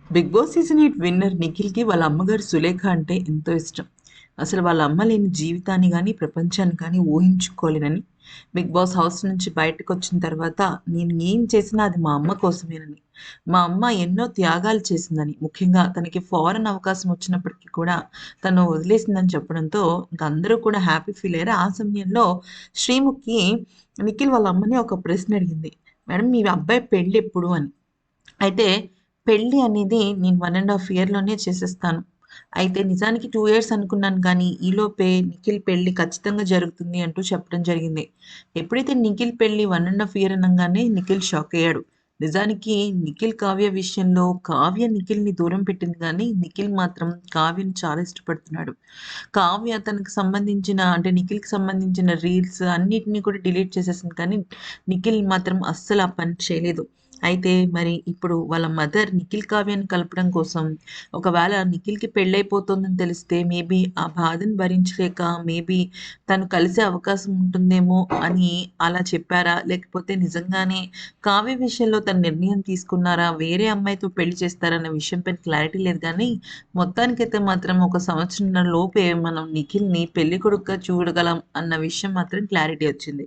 Big boss season 8 winner నిఖిల్‌కి వాళ్ళ అమ్మగారు సులేఖ అంటే ఎంతో ఇష్టం. అసలు వాళ్ళ అమ్మ లేని జీవితాన్ని గాని, ప్రపంచాన్ని కానీ ఊహించుకోలేనని, బిగ్ బాస్ హౌస్ నుంచి బయటకొచ్చిన తర్వాత నేను ఏం చేసినా అది మా అమ్మ కోసమేనని, మా అమ్మ ఎన్నో త్యాగాలు చేసిందని, ముఖ్యంగా తనకి ఫారెన్ అవకాశం వచ్చినప్పటికి కూడా తను వదిలేసిందని చెప్పడంతో ఇంక అందరూ కూడా హ్యాపీ ఫీల్ అయ్యారు. ఆ సమయంలో శ్రీముఖి నిఖిల్ వాళ్ళ అమ్మని ఒక ప్రశ్న అడిగింది. "మేడం మీ అబ్బాయి పెళ్ళెప్పుడు" అని. అయితే పెళ్లి అనేది నేను 1 ½ ఇయర్‌లోనే చేసేస్తాను. అయితే నిజానికి 2 ఇయర్స్ అనుకున్నాను కానీ, ఈలోపే నిఖిల్ పెళ్లి ఖచ్చితంగా జరుగుతుంది అంటూ చెప్పడం జరిగింది. ఎప్పుడైతే నిఖిల్ పెళ్లి 1 ½ ఇయర్ అనంగానే నిఖిల్ షాక్ అయ్యాడు. నిజానికి నిఖిల్, కావ్య విషయంలో కావ్య నిఖిల్‌ని దూరం పెట్టింది గానీ, నిఖిల్ మాత్రం కావ్యని చాలా ఇష్టపడుతున్నాడు. కావ్య తనకు సంబంధించిన అంటే నిఖిల్‌కి సంబంధించిన రీల్స్ అన్నిటిని కూడా డిలీట్ చేసేసింది కానీ, నిఖిల్ మాత్రం అస్సలు ఆ పని చేయలేదు. అయితే మరి ఇప్పుడు వాళ్ళ మదర్ నిఖిల్, కావ్యని కలపడం కోసం ఒకవేళ నిఖిల్‌కి పెళ్ళైపోతుందని తెలిస్తే మేబీ ఆ బాధను భరించలేక మేబీ తను కలిసే అవకాశం ఉంటుందేమో అని అలా చెప్పారా? లేకపోతే నిజంగానే కావ్య విషయంలో తను నిర్ణయం తీసుకున్నారా? వేరే అమ్మాయితో పెళ్లి చేస్తారా? అన్న విషయం పైన క్లారిటీ లేదు కానీ, మొత్తానికైతే మాత్రం ఒక సంవత్సరంన్నర లోపే మనం నిఖిల్‌ని పెళ్ళికొడుకుగా చూడగలం అన్న విషయం మాత్రం క్లారిటీ వచ్చింది.